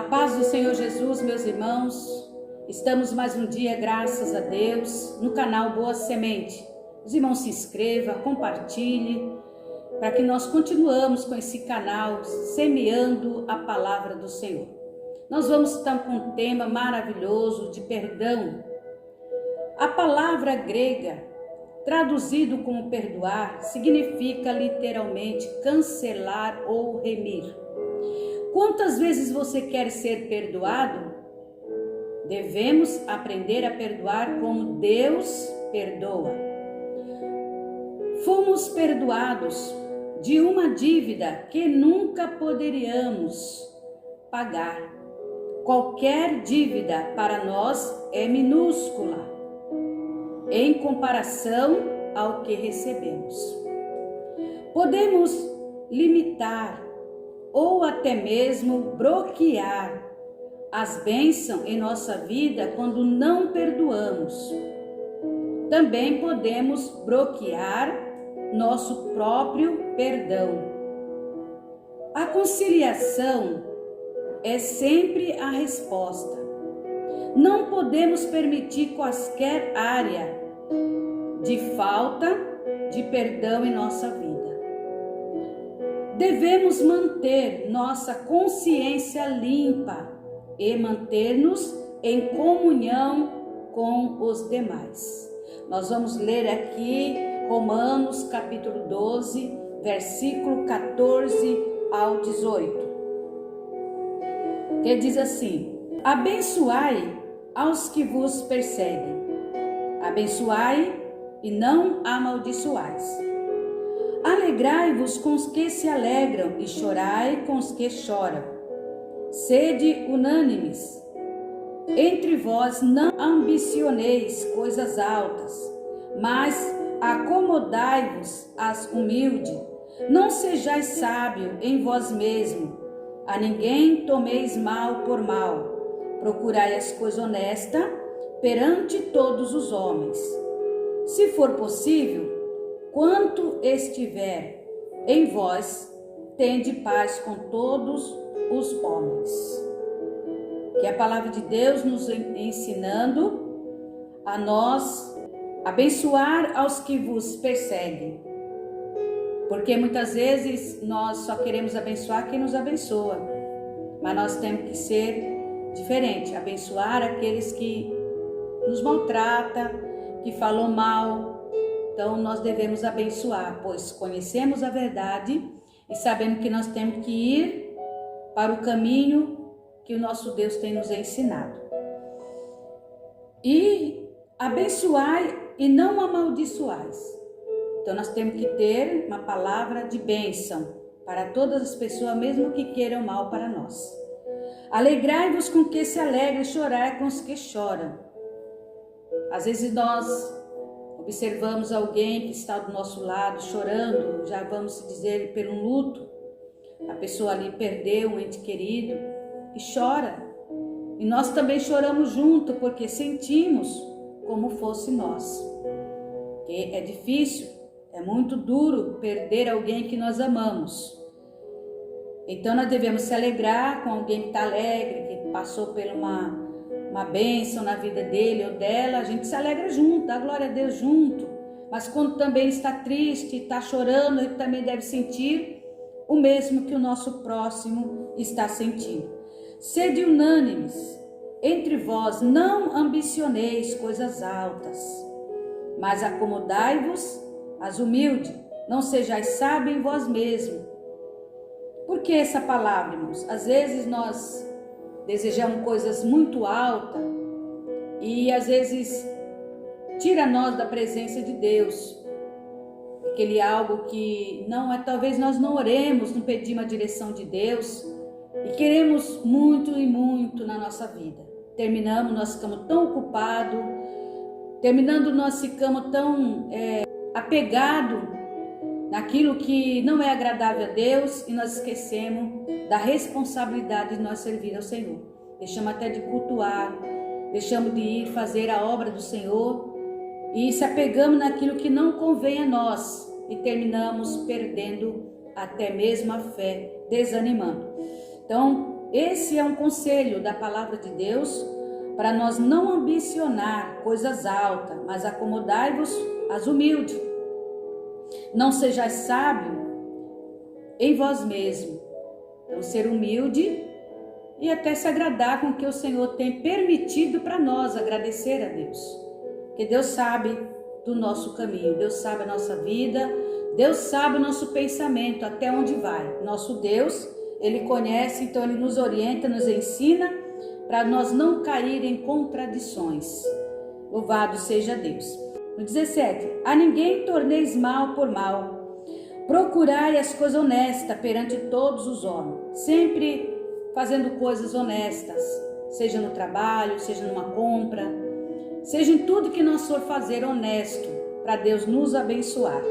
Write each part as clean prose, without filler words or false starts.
paz do Senhor Jesus, meus irmãos, estamos mais um dia, graças a Deus, no canal Boa Semente. Os irmãos se inscrevam, compartilhem, para que nós continuamos com esse canal, semeando a palavra do Senhor. Nós vamos estar com um tema maravilhoso de perdão. A palavra grega, traduzido como perdoar, significa literalmente cancelar ou remir. Quantas vezes você quer ser perdoado? Devemos aprender a perdoar como Deus perdoa. Fomos perdoados de uma dívida que nunca poderíamos pagar. Qualquer dívida para nós é minúscula em comparação ao que recebemos. Podemos limitar ou até mesmo bloquear as bênçãos em nossa vida quando não perdoamos. Também podemos bloquear nosso próprio perdão. A conciliação é sempre a resposta. Não podemos permitir qualquer área de falta de perdão em nossa vida. Devemos manter nossa consciência limpa e manter-nos em comunhão com os demais. Nós vamos ler aqui Romanos capítulo 12, versículo 14 ao 18. Que diz assim: abençoai aos que vos perseguem, abençoai e não amaldiçoais. Alegrai-vos com os que se alegram e chorai com os que choram. Sede unânimes. Entre vós não ambicioneis coisas altas, mas acomodai-vos às humildes. Não sejais sábio em vós mesmo. A ninguém tomeis mal por mal. Procurai as coisas honestas perante todos os homens. Se for possível, quanto estiver em vós, tende paz com todos os homens. Que a palavra de Deus nos ensinando a nós abençoar aos que vos perseguem. Porque muitas vezes nós só queremos abençoar quem nos abençoa. Mas nós temos que ser diferente, abençoar aqueles que nos maltratam, que falam mal. Então nós devemos abençoar, pois conhecemos a verdade e sabemos que nós temos que ir para o caminho que o nosso Deus tem nos ensinado. E abençoai e não amaldiçoais. Então nós temos que ter uma palavra de bênção para todas as pessoas, mesmo que queiram mal para nós. Alegrai-vos com que se alegram e chorai com os que choram. Às vezes nós observamos alguém que está do nosso lado chorando, já vamos dizer pelo luto. A pessoa ali perdeu um ente querido e chora. E nós também choramos junto porque sentimos como fosse nós. Que é difícil, é muito duro perder alguém que nós amamos. Então nós devemos se alegrar com alguém que está alegre, que passou por uma bênção na vida dele ou dela. A gente se alegra junto, dá glória a Deus junto. Mas quando também está triste, está chorando, ele também deve sentir o mesmo que o nosso próximo está sentindo. Sede unânimes. Entre vós não ambicioneis coisas altas, mas acomodai-vos às humildes. Não sejais sábios em vós mesmos. Por que essa palavra, irmãos? Às vezes nós desejamos coisas muito altas e às vezes tira nós da presença de Deus. Aquele algo que não é, talvez nós não oremos, não pedimos a direção de Deus e queremos muito e muito na nossa vida. Terminamos, nós ficamos tão ocupados, nós ficamos tão apegados naquilo que não é agradável a Deus e nós esquecemos da responsabilidade de nós servir ao Senhor. Deixamos até de cultuar, deixamos de ir fazer a obra do Senhor e se apegamos naquilo que não convém a nós e terminamos perdendo até mesmo a fé, desanimando. Então, esse é um conselho da palavra de Deus para nós não ambicionar coisas altas, mas acomodai-vos às humildes. Não sejais sábio em vós mesmo. Então, ser humilde e até se agradar com o que o Senhor tem permitido para nós, agradecer a Deus. Porque Deus sabe do nosso caminho, Deus sabe a nossa vida, Deus sabe o nosso pensamento, até onde vai. Nosso Deus, Ele conhece, então Ele nos orienta, nos ensina, para nós não cair em contradições. Louvado seja Deus. No 17, a ninguém torneis mal por mal, procurai as coisas honestas perante todos os homens, sempre fazendo coisas honestas, seja no trabalho, seja numa compra, seja em tudo que nós for fazer honesto, para Deus nos abençoar.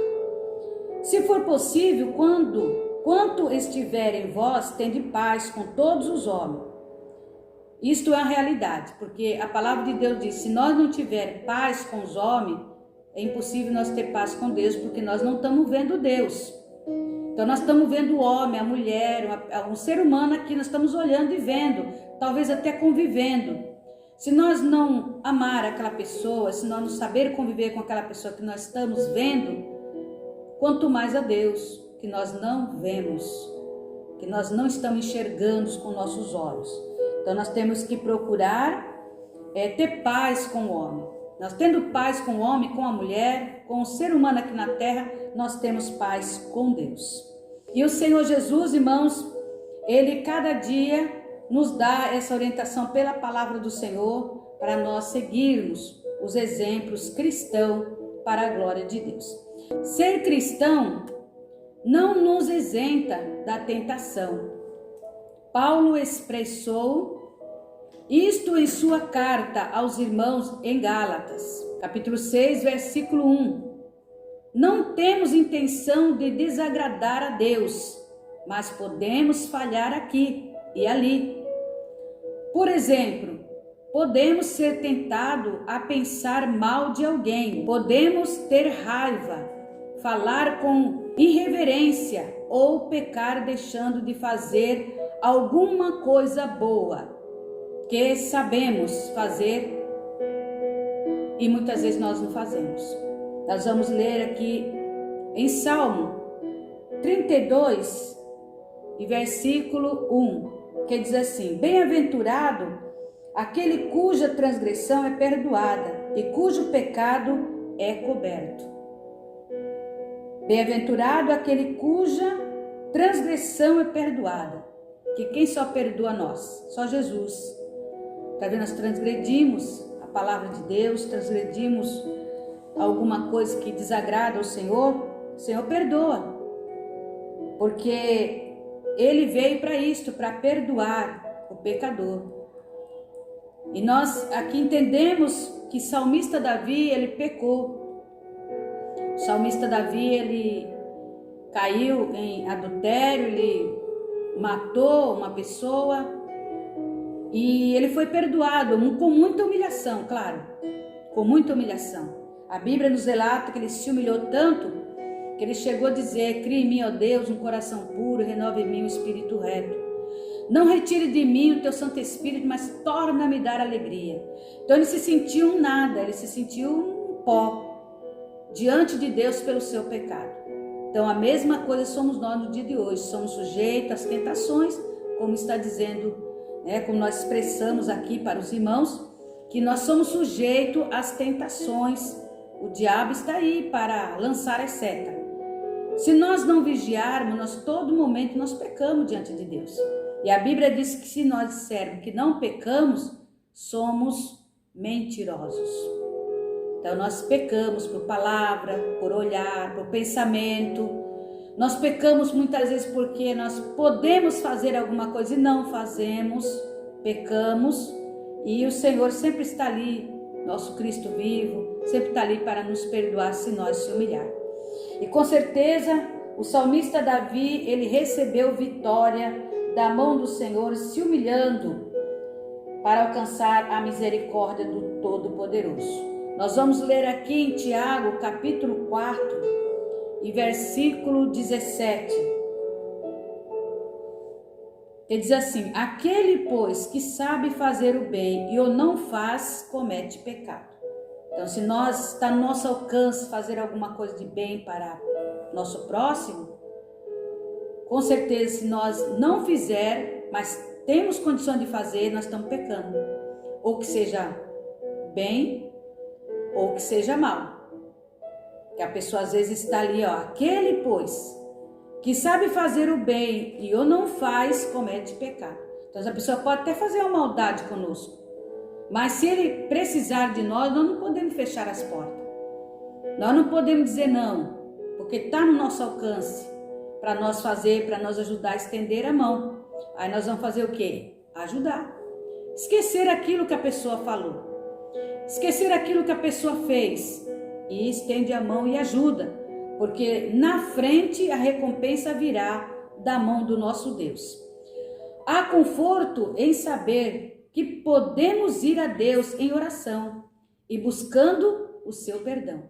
Se for possível, quanto estiver em vós, tende paz com todos os homens. Isto é a realidade, porque a palavra de Deus diz, se nós não tivermos paz com os homens, é impossível nós ter paz com Deus, porque nós não estamos vendo Deus. Então nós estamos vendo o homem, a mulher, um ser humano aqui, nós estamos olhando e vendo, talvez até convivendo. Se nós não amar aquela pessoa, se nós não saber conviver com aquela pessoa que nós estamos vendo, quanto mais a Deus, que nós não vemos, que nós não estamos enxergando com nossos olhos. Então nós temos que procurar ter paz com o homem. Nós tendo paz com o homem, com a mulher, com o ser humano aqui na terra, nós temos paz com Deus. E o Senhor Jesus, irmãos, Ele cada dia nos dá essa orientação pela palavra do Senhor para nós seguirmos os exemplos cristãos para a glória de Deus. Ser cristão não nos isenta da tentação. Paulo expressou isto em sua carta aos irmãos em Gálatas, capítulo 6, versículo 1. Não temos intenção de desagradar a Deus, mas podemos falhar aqui e ali. Por exemplo, podemos ser tentados a pensar mal de alguém, podemos ter raiva, falar com irreverência ou pecar deixando de fazer alguma coisa boa que sabemos fazer e muitas vezes nós não fazemos. Nós vamos ler aqui em Salmo 32 e versículo 1, que diz assim: bem-aventurado aquele cuja transgressão é perdoada e cujo pecado é coberto. Bem-aventurado aquele cuja transgressão é perdoada. Que quem só perdoa nós? Só Jesus. Tá vendo? Nós transgredimos a palavra de Deus, transgredimos alguma coisa que desagrada ao Senhor, o Senhor perdoa. Porque Ele veio para isto, para perdoar o pecador. E nós aqui entendemos que o salmista Davi, ele pecou. O salmista Davi, ele caiu em adultério, ele matou uma pessoa e ele foi perdoado com muita humilhação, claro, com muita humilhação. A Bíblia nos relata que ele se humilhou tanto que ele chegou a dizer: cria em mim, ó Deus, um coração puro, renova em mim um espírito reto. Não retire de mim o teu Santo Espírito, mas torna-me dar alegria. Então ele se sentiu um nada, ele se sentiu um pó diante de Deus pelo seu pecado. Então a mesma coisa somos nós no dia de hoje, somos sujeitos às tentações, como está dizendo, como nós expressamos aqui para os irmãos, que nós somos sujeitos às tentações. O diabo está aí para lançar as setas. Se nós não vigiarmos, todo momento nós pecamos diante de Deus. E a Bíblia diz que se nós dissermos que não pecamos, somos mentirosos. Então nós pecamos por palavra, por olhar, por pensamento. Nós pecamos muitas vezes porque nós podemos fazer alguma coisa e não fazemos. Pecamos e o Senhor sempre está ali, nosso Cristo vivo, sempre está ali para nos perdoar se nós se humilhar. E com certeza o salmista Davi, ele recebeu vitória da mão do Senhor, se humilhando para alcançar a misericórdia do Todo-Poderoso. Nós vamos ler aqui em Tiago, capítulo 4, e versículo 17. que diz assim: aquele, pois, que sabe fazer o bem e o não faz, comete pecado. Então, se nós está no nosso alcance fazer alguma coisa de bem para nosso próximo, com certeza, se nós não fizer, mas temos condição de fazer, nós estamos pecando. Ou que seja bem, ou que seja mal. Que a pessoa às vezes está ali, ó, aquele, pois, que sabe fazer o bem e o não faz, comete pecado. Então, a pessoa pode até fazer uma maldade conosco, mas se ele precisar de nós não podemos fechar as portas. Nós não podemos dizer não, porque está no nosso alcance para nós fazer, para nós ajudar a estender a mão. Aí nós vamos fazer o quê? Ajudar. Esquecer aquilo que a pessoa falou. Esquecer aquilo que a pessoa fez. E estende a mão e ajuda. Porque na frente a recompensa virá da mão do nosso Deus. Há conforto em saber que podemos ir a Deus em oração e buscando o seu perdão.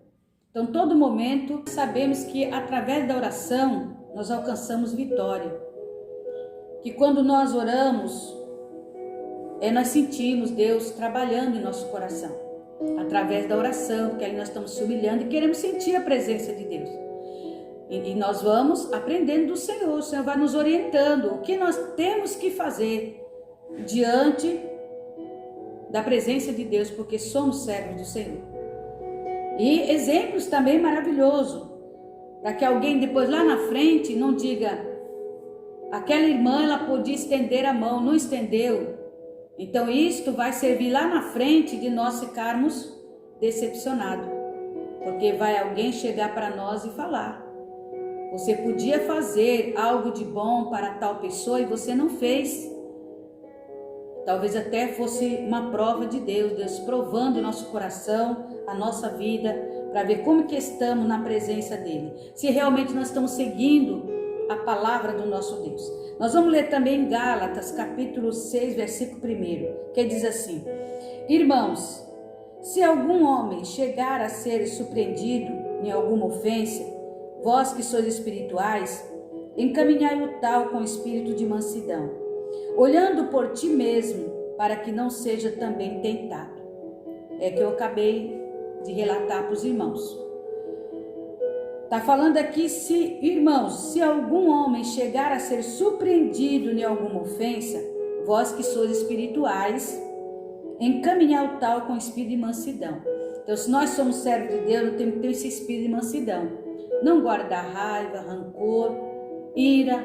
Então, todo momento sabemos que através da oração nós alcançamos vitória. Que quando nós oramos, nós sentimos Deus trabalhando em nosso coração. Através da oração, porque aí nós estamos se humilhando e queremos sentir a presença de Deus. E nós vamos aprendendo do Senhor. O Senhor vai nos orientando o que nós temos que fazer diante da presença de Deus, porque somos servos do Senhor. E exemplos também maravilhosos, para que alguém depois lá na frente não diga: aquela irmã, ela podia estender a mão, não estendeu. Então isto vai servir lá na frente de nós ficarmos decepcionados, porque vai alguém chegar para nós e falar: você podia fazer algo de bom para tal pessoa e você não fez. Talvez até fosse uma prova de Deus, Deus provando o nosso coração, a nossa vida, para ver como que estamos na presença dele. Se realmente nós estamos seguindo a palavra do nosso Deus. Nós vamos ler também Gálatas, capítulo 6, versículo 1, que diz assim: irmãos, se algum homem chegar a ser surpreendido em alguma ofensa, vós que sois espirituais, encaminhai o tal com espírito de mansidão, olhando por ti mesmo, para que não seja também tentado. É que eu acabei de relatar para os irmãos. Está falando aqui, irmãos, se algum homem chegar a ser surpreendido em alguma ofensa, vós que sois espirituais, encaminhar o tal com espírito de mansidão. Então, se nós somos servos de Deus, nós temos que ter esse espírito de mansidão. Não guardar raiva, rancor, ira,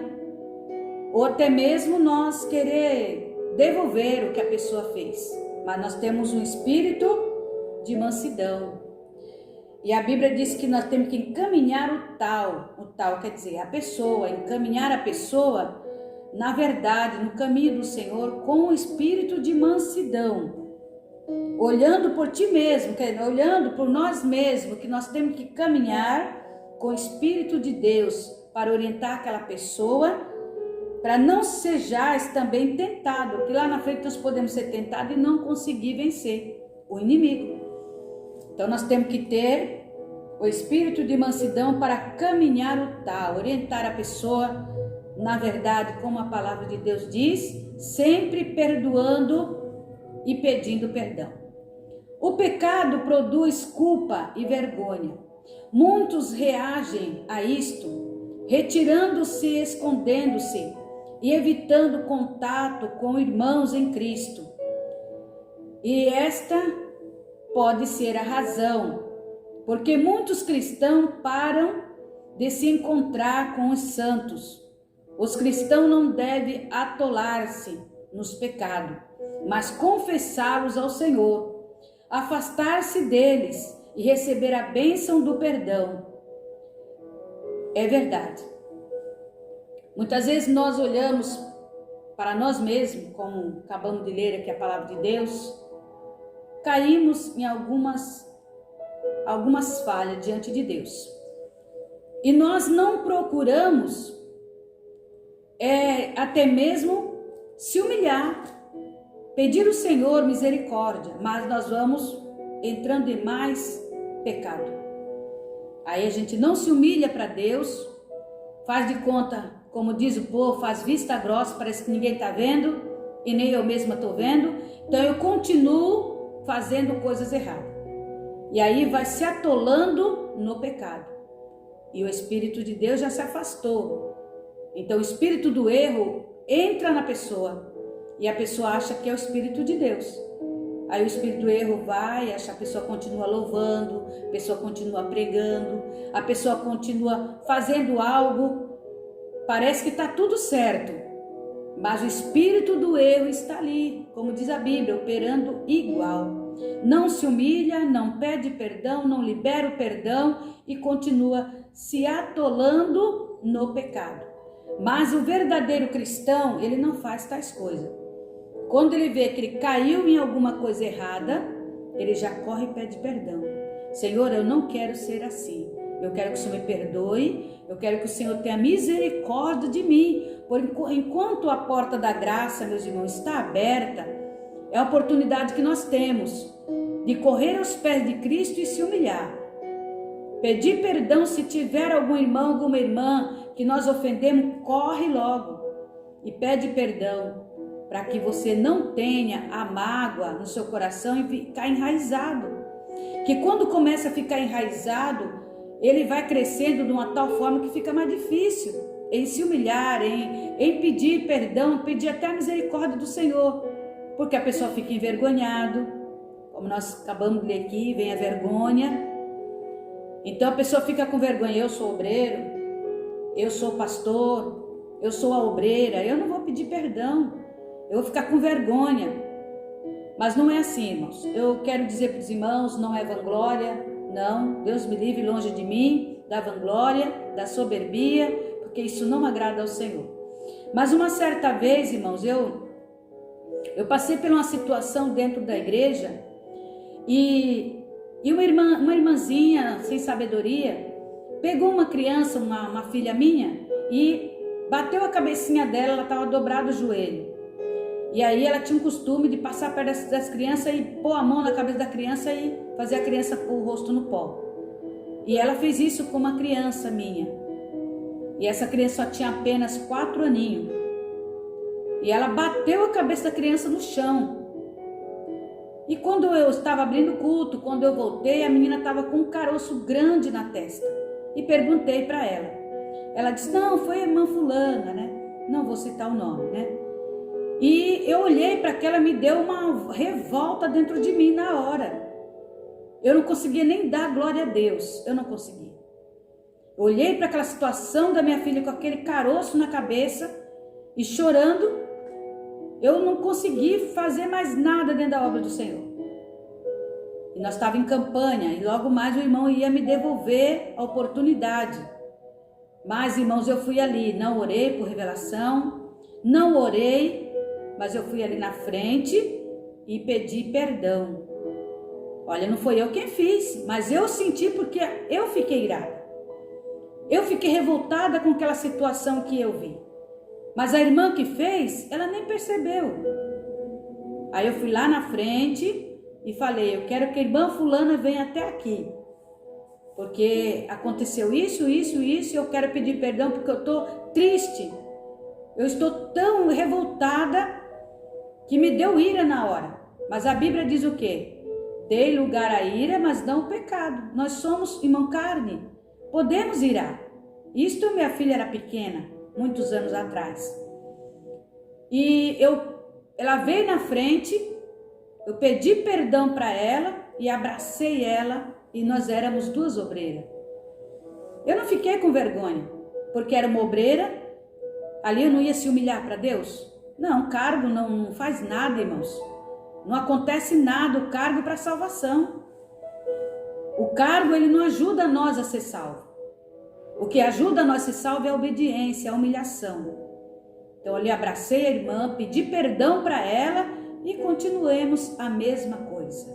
ou até mesmo nós querer devolver o que a pessoa fez. Mas nós temos um espírito de mansidão. E a Bíblia diz que nós temos que encaminhar o tal quer dizer a pessoa, encaminhar a pessoa, na verdade, no caminho do Senhor, com o espírito de mansidão. Olhando por ti mesmo, olhando por nós mesmos, que nós temos que caminhar com o Espírito de Deus para orientar aquela pessoa, para não sejais também tentado, porque lá na frente nós podemos ser tentados e não conseguir vencer o inimigo. Então nós temos que ter o espírito de mansidão para caminhar o tal, orientar a pessoa, na verdade, como a palavra de Deus diz, sempre perdoando e pedindo perdão. O pecado produz culpa e vergonha. Muitos reagem a isto, retirando-se, escondendo-se e evitando contato com irmãos em Cristo. E esta pode ser a razão, porque muitos cristãos param de se encontrar com os santos. Os cristãos não devem atolar-se nos pecados, mas confessá-los ao Senhor, afastar-se deles e receber a bênção do perdão. É verdade. Muitas vezes nós olhamos para nós mesmos, como acabamos de ler aqui a palavra de Deus, caímos em algumas falhas diante de Deus. E nós não procuramos até mesmo se humilhar, pedir ao Senhor misericórdia, mas nós vamos entrando em mais pecado. Aí a gente não se humilha para Deus, faz de conta, como diz o povo, faz vista grossa, parece que ninguém está vendo e nem eu mesma estou vendo. Então eu continuo fazendo coisas erradas. E aí vai se atolando no pecado. E o Espírito de Deus já se afastou. Então o espírito do erro entra na pessoa e a pessoa acha que é o Espírito de Deus. Aí o espírito do erro vai, a pessoa continua louvando, a pessoa continua pregando, a pessoa continua fazendo algo, parece que está tudo certo, mas o espírito do erro está ali, como diz a Bíblia, operando igual. Não se humilha, não pede perdão, não libera o perdão e continua se atolando no pecado. Mas o verdadeiro cristão, ele não faz tais coisas. Quando ele vê que ele caiu em alguma coisa errada, ele já corre e pede perdão. Senhor, eu não quero ser assim. Eu quero que o Senhor me perdoe. Eu quero que o Senhor tenha misericórdia de mim. Enquanto a porta da graça, meus irmãos, está aberta, é a oportunidade que nós temos de correr aos pés de Cristo e se humilhar. Pedir perdão se tiver algum irmão, alguma irmã que nós ofendemos, corre logo e pede perdão, para que você não tenha a mágoa no seu coração e ficar enraizado. Que quando começa a ficar enraizado, ele vai crescendo de uma tal forma que fica mais difícil em se humilhar, em pedir perdão, pedir até a misericórdia do Senhor, porque a pessoa fica envergonhada, como nós acabamos de ler aqui, vem a vergonha. Então a pessoa fica com vergonha, eu sou obreiro, eu sou pastor, eu sou a obreira, eu não vou pedir perdão. Eu vou ficar com vergonha. Mas não é assim, irmãos. Eu quero dizer para os irmãos, não é vanglória, não. Deus me livre longe de mim da vanglória, da soberbia, porque isso não agrada ao Senhor. Mas uma certa vez, irmãos, eu passei por uma situação dentro da igreja e uma irmãzinha sem sabedoria pegou uma criança, uma filha minha, e bateu a cabecinha dela, ela estava dobrada o joelho. E aí ela tinha um costume de passar perto das crianças e pôr a mão na cabeça da criança e fazer a criança pôr o rosto no pó. E ela fez isso com uma criança minha. E essa criança só tinha apenas 4 aninhos. E ela bateu a cabeça da criança no chão. E quando eu estava abrindo o culto, quando eu voltei, a menina estava com um caroço grande na testa. E perguntei para ela. Ela disse, não, foi a irmã fulana, né? Não vou citar o nome, né? E eu olhei para aquela, me deu uma revolta dentro de mim na hora. Eu não conseguia nem dar glória a Deus, eu não conseguia. Olhei para aquela situação da minha filha com aquele caroço na cabeça e chorando. Eu não consegui fazer mais nada dentro da obra do Senhor. E nós estávamos em campanha e logo mais o irmão ia me devolver a oportunidade. Mas, irmãos, eu fui ali, não orei por revelação, não orei, mas eu fui ali na frente e pedi perdão. Olha, não foi eu quem fiz, mas eu senti porque eu fiquei irada. Eu fiquei revoltada com aquela situação que eu vi. Mas a irmã que fez, ela nem percebeu. Aí eu fui lá na frente e falei, eu quero que a irmã fulana venha até aqui. Porque aconteceu isso, e eu quero pedir perdão porque eu estou triste. Eu estou tão revoltada que me deu ira na hora. Mas a Bíblia diz o quê? Dei lugar à ira, mas não o pecado. Nós somos, irmão, carne. Podemos irar. Isto, minha filha era pequena, muitos anos atrás. E ela veio na frente, eu pedi perdão para ela e abracei ela e nós éramos 2 obreiras. Eu não fiquei com vergonha, porque era uma obreira, ali eu não ia se humilhar para Deus. Não, cargo não faz nada, irmãos. Não acontece nada, o cargo para salvação. O cargo, ele não ajuda nós a ser salvo. O que ajuda nós a ser salvo é a obediência, a humilhação. Então, eu lhe abracei a irmã, pedi perdão para ela e continuemos a mesma coisa.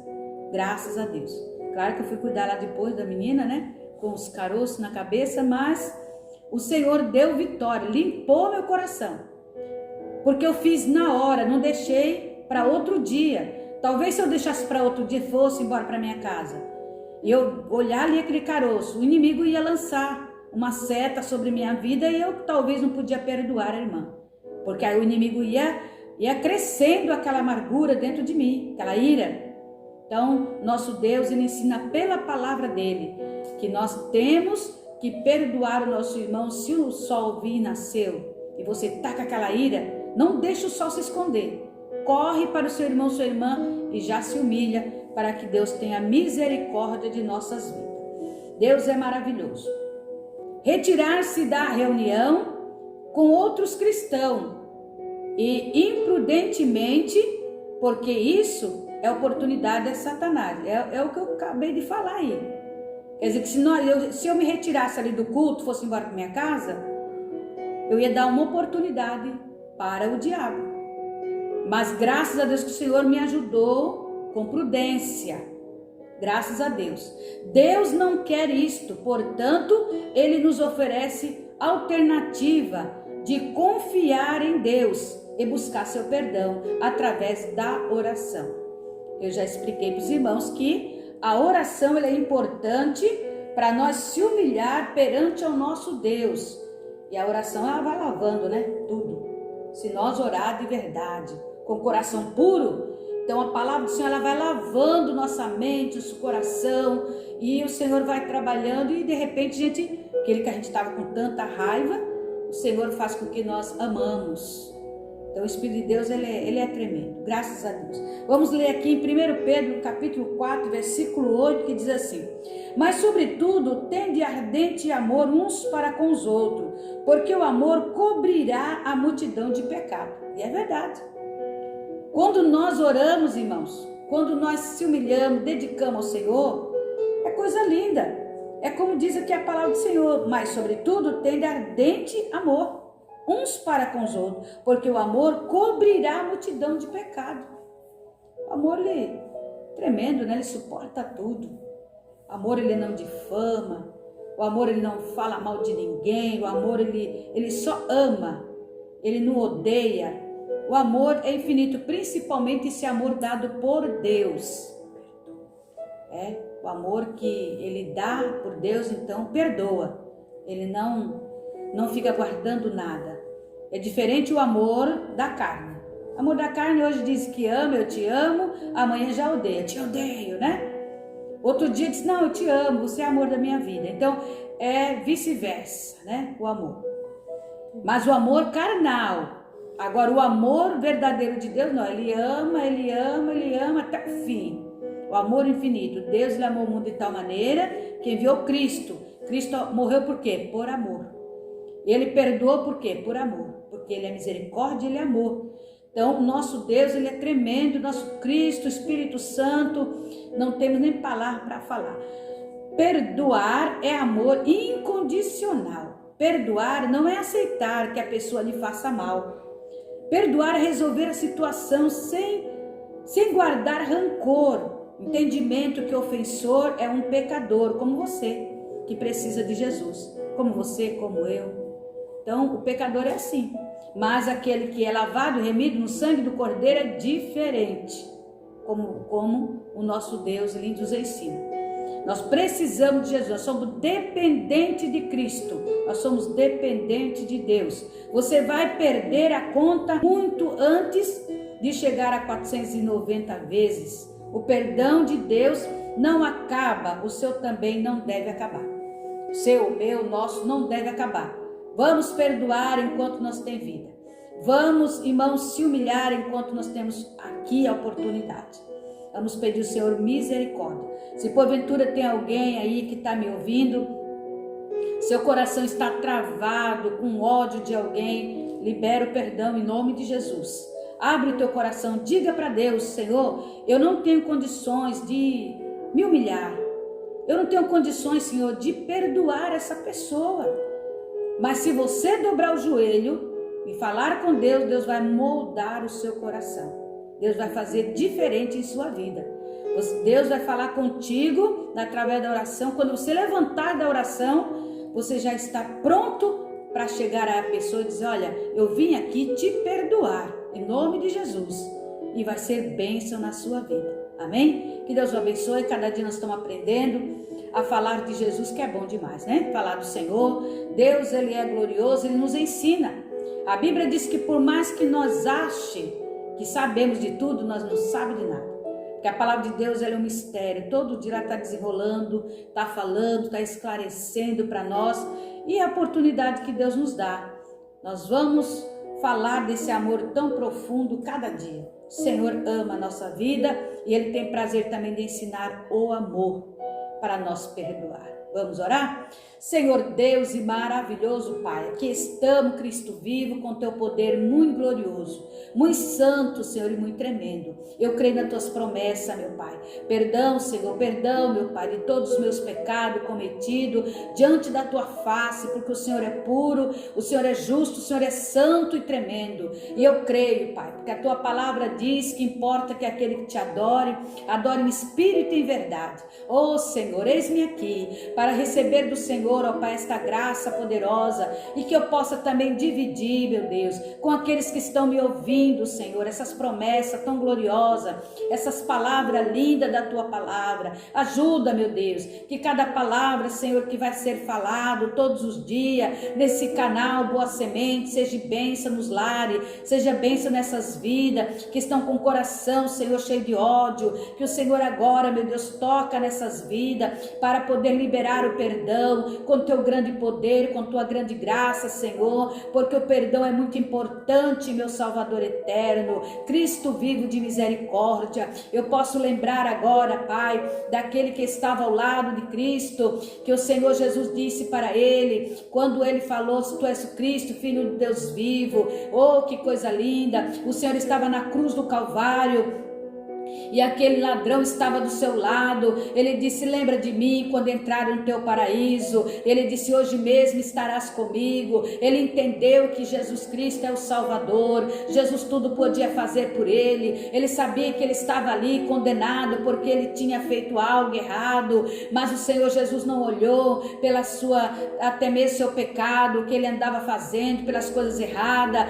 Graças a Deus. Claro que eu fui cuidar lá depois da menina, né? Com os caroços na cabeça, mas o Senhor deu vitória, limpou meu coração. Porque eu fiz na hora, não deixei para outro dia. Talvez se eu deixasse para outro dia, fosse embora para minha casa. E eu olhar ali aquele caroço, o inimigo ia lançar uma seta sobre minha vida e eu talvez não podia perdoar a irmã. Porque aí o inimigo ia crescendo aquela amargura dentro de mim, aquela ira. Então, nosso Deus, ele ensina pela palavra dele que nós temos que perdoar o nosso irmão. Se o sol vir e nasceu e você está com aquela ira, não deixe o sol se esconder. Corre para o seu irmão, sua irmã e já se humilha para que Deus tenha misericórdia de nossas vidas. Deus é maravilhoso. Retirar-se da reunião com outros cristãos e imprudentemente, porque isso é oportunidade de Satanás. É o que eu acabei de falar aí. Quer dizer que se eu me retirasse ali do culto, fosse embora para minha casa, eu ia dar uma oportunidade para o diabo. Mas graças a Deus que o Senhor me ajudou com prudência. Graças a Deus. Deus não quer isto, portanto, Ele nos oferece alternativa de confiar em Deus e buscar seu perdão através da oração. Eu já expliquei para os irmãos que a oração ela é importante para nós se humilhar perante ao nosso Deus. E a oração ela vai lavando, né? Tudo. Se nós orar de verdade, com o coração puro, então a palavra do Senhor ela vai lavando nossa mente, nosso coração, e o Senhor vai trabalhando e de repente aquele que a gente estava com tanta raiva, o Senhor faz com que nós amamos. Então o Espírito de Deus ele é tremendo, graças a Deus. Vamos ler aqui em 1 Pedro capítulo 4, versículo 8, que diz assim: mas sobretudo tende ardente amor uns para com os outros, porque o amor cobrirá a multidão de pecado. E é verdade. Quando nós oramos, irmãos, quando nós se humilhamos, dedicamos ao Senhor, é coisa linda. É como diz aqui a palavra do Senhor, mas sobretudo tende ardente amor uns para com os outros, porque o amor cobrirá a multidão de pecado. O amor, ele é tremendo, né? Ele suporta tudo. O amor, ele não difama. O amor, ele não fala mal de ninguém. O amor, ele só ama. Ele não odeia. O amor é infinito, principalmente esse amor dado por Deus. O amor que ele dá por Deus, então, perdoa. Ele não fica guardando nada. É diferente o amor da carne. O amor da carne hoje diz que ama, eu te amo, amanhã já odeia, eu te odeio, né? Outro dia diz, não, eu te amo, você é amor da minha vida. Então, é vice-versa, né? O amor. Mas o amor carnal. Agora, o amor verdadeiro de Deus, não. Ele ama até o fim. O amor infinito. Deus ele amou o mundo de tal maneira que enviou Cristo. Cristo morreu por quê? Por amor. Ele perdoou por quê? Por amor. Porque ele é misericórdia, ele é amor. Então, o nosso Deus, ele é tremendo. Nosso Cristo, Espírito Santo, não temos nem palavra para falar. Perdoar é amor incondicional. Perdoar não é aceitar que a pessoa lhe faça mal. Perdoar é resolver a situação sem guardar rancor. Entendimento que o ofensor é um pecador, como você, que precisa de Jesus. Como você, como eu. Então, o pecador é assim. Mas aquele que é lavado, remido no sangue do Cordeiro é diferente. Como o nosso Deus, ele nos ensina. Nós precisamos de Jesus, nós somos dependentes de Cristo, nós somos dependentes de Deus. Você vai perder a conta muito antes de chegar a 490 vezes. O perdão de Deus não acaba, o seu também não deve acabar. O seu, o meu, o nosso não deve acabar. Vamos perdoar enquanto nós temos vida. Vamos, irmãos, se humilhar enquanto nós temos aqui a oportunidade. Vamos pedir ao Senhor misericórdia. Se porventura tem alguém aí que está me ouvindo, seu coração está travado com ódio de alguém, libera o perdão em nome de Jesus. Abre o teu coração, diga para Deus, Senhor, eu não tenho condições de me humilhar. Eu não tenho condições, Senhor, de perdoar essa pessoa. Mas se você dobrar o joelho e falar com Deus, Deus vai moldar o seu coração. Deus vai fazer diferente em sua vida. Deus vai falar contigo através da oração. Quando você levantar da oração, você já está pronto para chegar à pessoa e dizer, olha, eu vim aqui te perdoar, em nome de Jesus. E vai ser bênção na sua vida. Amém? Que Deus o abençoe. Cada dia nós estamos aprendendo a falar de Jesus, que é bom demais, né? Falar do Senhor. Deus, Ele é glorioso, Ele nos ensina. A Bíblia diz que por mais que nós ache que sabemos de tudo, nós não sabemos de nada. Porque a palavra de Deus, ela é um mistério. Todo dia ela está desenrolando, está falando, está esclarecendo para nós. E a oportunidade que Deus nos dá. Nós vamos falar desse amor tão profundo cada dia. O Senhor ama a nossa vida e Ele tem prazer também de ensinar o amor para nós perdoar. Vamos orar? Senhor Deus e maravilhoso Pai, aqui estamos, Cristo vivo, com teu poder muito glorioso, muito santo, Senhor, e muito tremendo. Eu creio nas tuas promessas, meu Pai. Perdão, Senhor, perdão, meu Pai, de todos os meus pecados cometidos diante da tua face, porque o Senhor é puro, o Senhor é justo, o Senhor é santo e tremendo. E eu creio, Pai, porque a tua palavra diz que importa que aquele que te adore, adore em espírito e em verdade. Oh, Senhor, eis-me aqui para receber do Senhor, ó Pai, esta graça poderosa e que eu possa também dividir, meu Deus, com aqueles que estão me ouvindo, Senhor, essas promessas tão gloriosas, essas palavras lindas da tua palavra. Ajuda, meu Deus, que cada palavra, Senhor, que vai ser falado todos os dias nesse canal Boa Semente, seja bênção nos lares, seja bênção nessas vidas que estão com o coração, Senhor, cheio de ódio. Que o Senhor agora, meu Deus, toca nessas vidas para poder liberar o perdão com teu grande poder, com tua grande graça, Senhor, porque o perdão é muito importante, meu Salvador eterno, Cristo vivo de misericórdia. Eu posso lembrar agora, Pai, daquele que estava ao lado de Cristo, que o Senhor Jesus disse para ele, quando ele falou: se tu és o Cristo, Filho de Deus vivo. Oh, que coisa linda! O Senhor estava na cruz do Calvário e aquele ladrão estava do seu lado. Ele disse: lembra de mim quando entrar no teu paraíso. Ele disse: hoje mesmo estarás comigo. Ele entendeu que Jesus Cristo é o Salvador. Jesus tudo podia fazer por ele. Ele sabia que ele estava ali condenado porque ele tinha feito algo errado, mas o Senhor Jesus não olhou pela sua, até mesmo seu pecado, que ele andava fazendo, pelas coisas erradas,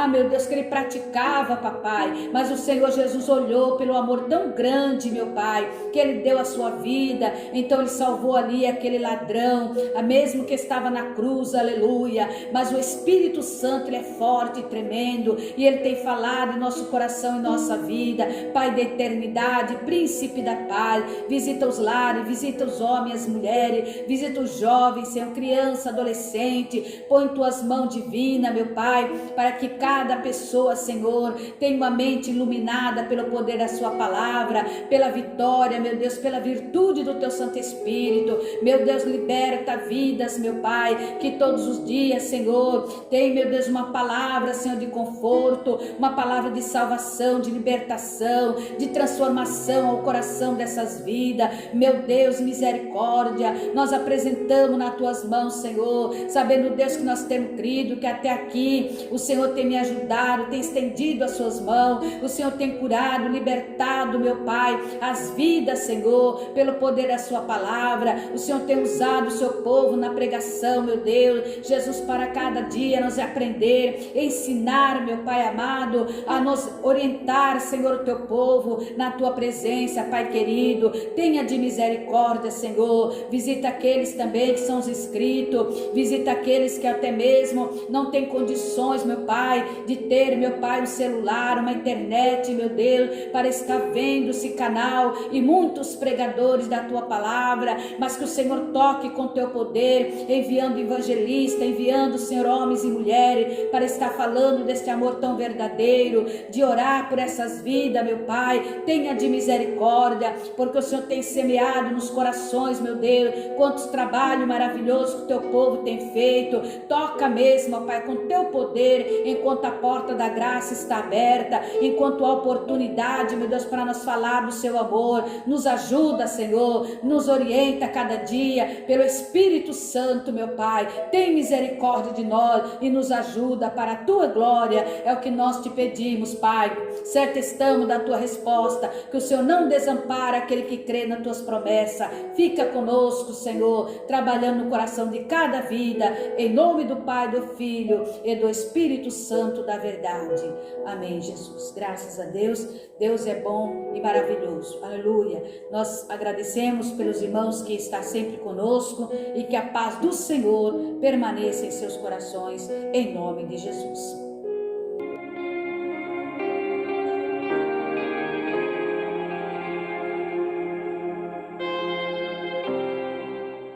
meu Deus, que ele praticava, papai. Mas o Senhor Jesus olhou pelo amor tão grande, meu Pai, que ele deu a sua vida. Então ele salvou ali aquele ladrão, mesmo que estava na cruz, aleluia. Mas o Espírito Santo, ele é forte e tremendo, e ele tem falado em nosso coração e nossa vida. Pai da eternidade, príncipe da paz, visita os lares, visita os homens, as mulheres, visita os jovens, Senhor, criança, adolescente. Põe em tuas mãos divina, meu Pai, para que cada pessoa, Senhor, tenha uma mente iluminada pelo poder da sua palavra, pela vitória, meu Deus, pela virtude do teu Santo Espírito. Meu Deus, liberta vidas, meu Pai, que todos os dias, Senhor, tem, meu Deus, uma palavra, Senhor, de conforto, uma palavra de salvação, de libertação, de transformação ao coração dessas vidas. Meu Deus, misericórdia, nós apresentamos nas tuas mãos, Senhor, sabendo, Deus, que nós temos crido, que até aqui o Senhor tem me ajudado, tem estendido as suas mãos, o Senhor tem curado, libertado, meu Pai, as vidas, Senhor, pelo poder da sua palavra. O Senhor tem usado o seu povo na pregação, meu Deus, Jesus, para cada dia nós aprender, ensinar, meu Pai amado, a nos orientar, Senhor, o teu povo na tua presença, Pai querido. Tenha de misericórdia, Senhor, visita aqueles também que são os inscritos, visita aqueles que até mesmo não têm condições, meu Pai, de ter, meu Pai, um celular, uma internet, meu Deus, para estar vendo esse canal e muitos pregadores da tua palavra, mas que o Senhor toque com teu poder, enviando evangelista, enviando, Senhor, homens e mulheres para estar falando deste amor tão verdadeiro, de orar por essas vidas, meu Pai. Tenha de misericórdia, porque o Senhor tem semeado nos corações, meu Deus, quantos trabalhos maravilhosos que o teu povo tem feito. Toca mesmo, ó Pai, com teu poder, enquanto a porta da graça está aberta, enquanto há oportunidade, meu Deus, para nós falar do seu amor. Nos ajuda, Senhor, nos orienta cada dia pelo Espírito Santo, meu Pai. Tem misericórdia de nós e nos ajuda para a tua glória. É o que nós te pedimos, Pai. Certo estamos da tua resposta, que o Senhor não desampara aquele que crê nas tuas promessas. Fica conosco, Senhor, trabalhando no coração de cada vida, em nome do Pai, do Filho e do Espírito Santo da verdade. Amém, Jesus. Graças a Deus. Deus é bom bom e maravilhoso. Aleluia. Nós agradecemos pelos irmãos que estão sempre conosco e que a paz do Senhor permaneça em seus corações, em nome de Jesus.